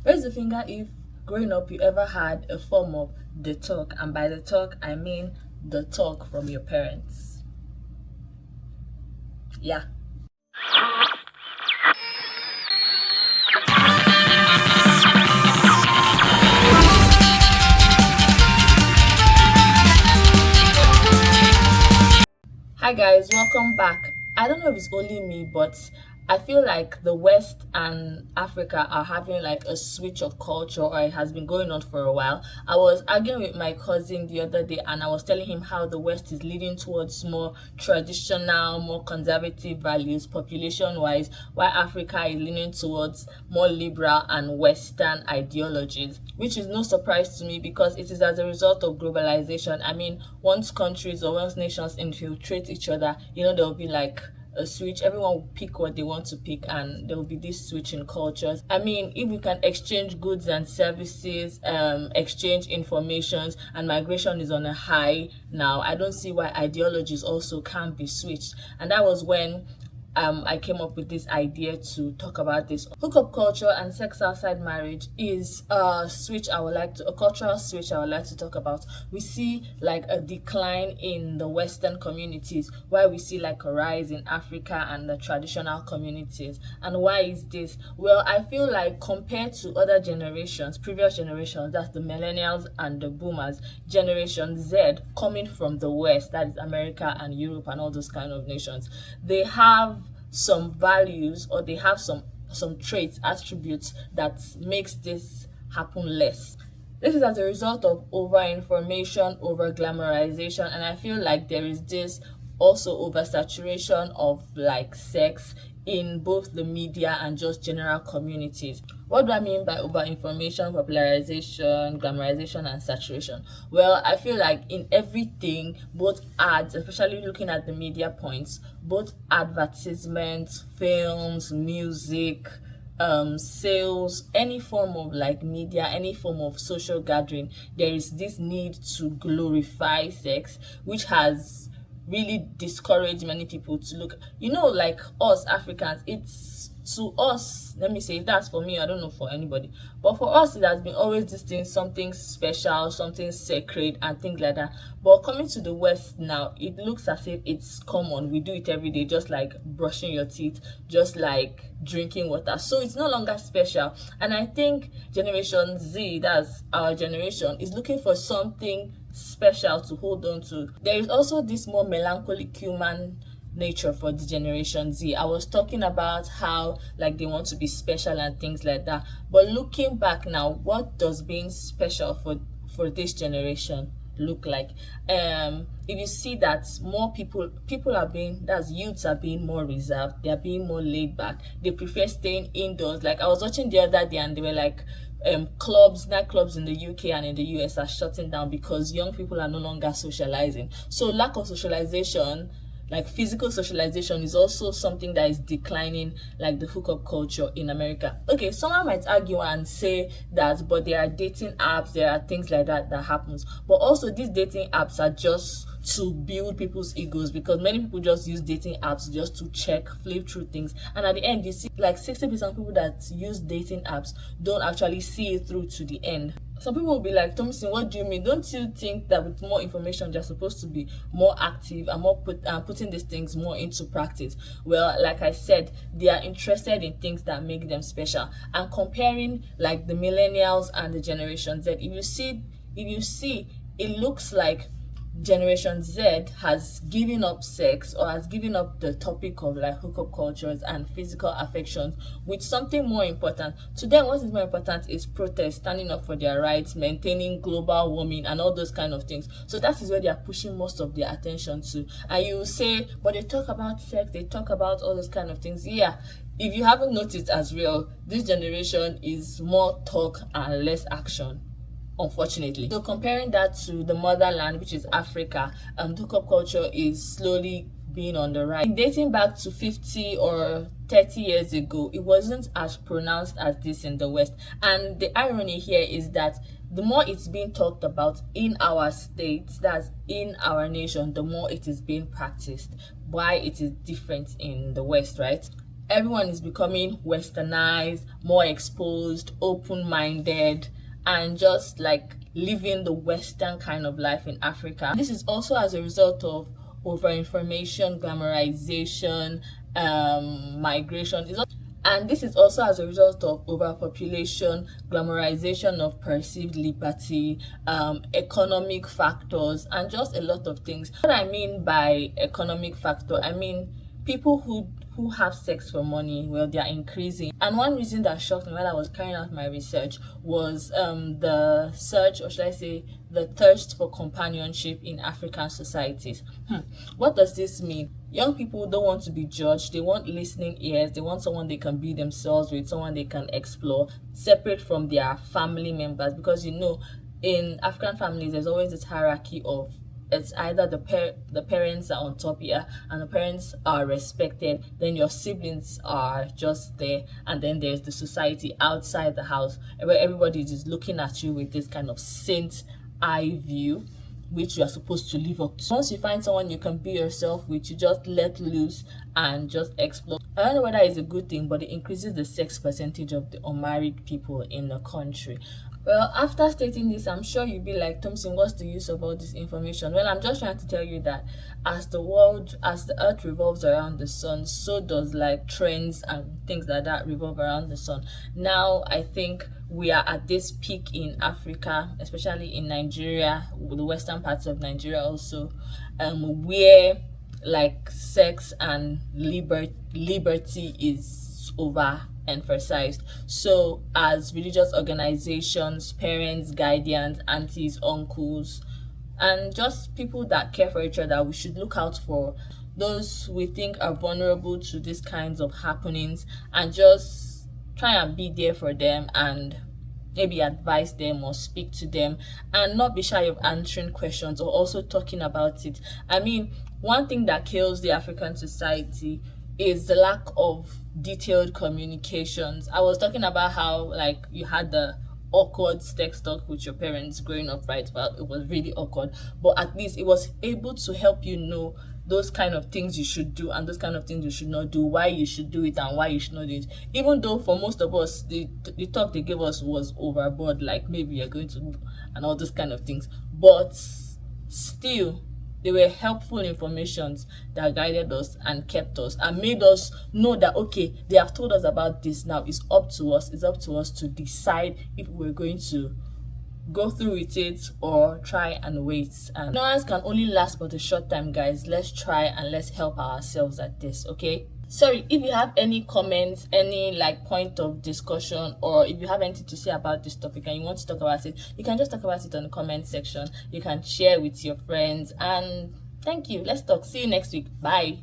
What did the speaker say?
Raise the finger if growing up you ever had a form of the talk, and by the talk I mean the talk from your parents. Yeah. Hi guys, welcome back. I don't know if it's only me, but I feel like the West and Africa are having like a switch of culture, or it has been going on for a while. I was arguing with my cousin the other day and I was telling him how the West is leading towards more traditional, more conservative values population wise, while Africa is leaning towards more liberal and Western ideologies, which is no surprise to me because it is as a result of globalization. I mean, once countries or once nations infiltrate each other, there will be like a switch. Everyone will pick what they want to pick, and there will be this switch in cultures. I mean, if we can exchange goods and services, exchange informations, and migration is on a high now, I don't see why ideologies also can't be switched. And that was when I came up with this idea to talk about this. Hookup culture and sex outside marriage is a cultural switch I would like to talk about. We see like a decline in the Western communities, while we see like a rise in Africa and the traditional communities. And why is this? Well, I feel like compared to other generations, previous generations, that's the millennials and the boomers, Generation Z coming from the West, that is America and Europe and all those kind of nations, they have some values, or they have some traits, attributes that makes this happen less. This is as a result of over information, over glamorization, and I feel like there is this also oversaturation of like sex in both the media and just general communities. What do I mean by over information, popularization, glamorization, and saturation? Well, I feel like in everything, both ads, especially looking at the media points, both advertisements, films, music, sales, any form of like media, any form of social gathering, there is this need to glorify sex, which has really discouraged many people to look, like us Africans. It's to us, let me say, that's for me, I don't know for anybody, but for us it has been always this thing, something special, something sacred and things like that. But coming to the West now, it looks as if it's common. We do it every day, just like brushing your teeth, just like drinking water. So it's no longer special. And I think Generation Z, that's our generation, is looking for something special to hold on to. There is also this more melancholic human nature for the Generation Z. I was talking about how like they want to be special and things like that. But looking back now, what does being special for this generation look like? If you see that more people are being, that's youths, are being more reserved, they're being more laid back, they prefer staying indoors. Like I was watching the other day and they were like, nightclubs in the UK and in the US are shutting down because young people are no longer socializing. So lack of socialization, like physical socialization, is also something that is declining, like the hookup culture in America. Okay, someone might argue and say that, but there are dating apps, there are things like that happens. But also these dating apps are just to build people's egos, because many people just use dating apps just to check, flip through things, and at the end you see like 60% of people that use dating apps don't actually see it through to the end. Some people will be like, Thompson, what do you mean? Don't you think that with more information they're supposed to be more active and more putting these things more into practice? Well, like I said, they are interested in things that make them special. And comparing like the millennials and the Generation Z, if you see, it looks like Generation Z has given up sex, or has given up the topic of like hookup cultures and physical affections, with something more important. To them, what is more important is protest, standing up for their rights, maintaining global warming, and all those kind of things. So that is where they are pushing most of their attention to. And you will say, but they talk about sex, they talk about all those kind of things. Yeah, if you haven't noticed as well, this generation is more talk and less action, unfortunately. So comparing that to the motherland, which is Africa, hookup culture is slowly being on the rise. Dating back to 50 or 30 years ago, it wasn't as pronounced as this in the West. And the irony here is that the more it's being talked about in our states, that's in our nation, the more it is being practiced. Why it is different in the West, right? everyone is becoming westernized, more exposed, open-minded, and just like living the western kind of life in Africa. This is also as a result of over information, glamorization, migration. And this is also as a result of overpopulation, glamorization of perceived liberty, economic factors, and just a lot of things. What I mean by economic factor, I mean people who have sex for money, well, they are increasing. And one reason that shocked me while I was carrying out my research was the search, or should I say, the thirst for companionship in African societies. What does this mean? Young people don't want to be judged. They want listening ears. They want someone they can be themselves with, someone they can explore, separate from their family members. Because in African families, there's always this hierarchy of, it's either the parents are on top here and the parents are respected, then your siblings are just there, and then there's the society outside the house where everybody is just looking at you with this kind of saint eye view, which you are supposed to live up to. Once you find someone you can be yourself with, you just let loose and just explore. I don't know whether it's a good thing, but it increases the sex percentage of the unmarried people in the country. Well, after stating this, I'm sure you'll be like, Thompson, what's the use of all this information? Well, I'm just trying to tell you that as the earth revolves around the sun, so does like trends and things like that revolve around the sun. Now, I think we are at this peak in Africa, especially in Nigeria, the western parts of Nigeria also, where like sex and liberty is overemphasized. So as religious organizations, parents, guardians, aunties, uncles, and just people that care for each other, we should look out for those we think are vulnerable to these kinds of happenings, and just try and be there for them, and maybe advise them or speak to them, and not be shy of answering questions or also talking about it. I mean, one thing that kills the African society is the lack of detailed communications. I was talking about how like you had the awkward sex talk with your parents growing up, right? Well, it was really awkward, but at least it was able to help you know those kind of things you should do and those kind of things you should not do, why you should do it and why you should not do it. Even though for most of us the talk they gave us was overboard, like maybe you're going to and all those kind of things, but still they were helpful informations that guided us and kept us and made us know that, okay, they have told us about this. Now it's up to us to decide if we're going to go through with it or try and wait. And ignorance can only last but a short time, guys. Let's try and let's help ourselves at this, okay? Sorry, if you have any comments, any like point of discussion, or if you have anything to say about this topic and you want to talk about it, you can just talk about it on the comment section. You can share with your friends, and thank you. Let's talk. See you next week. Bye.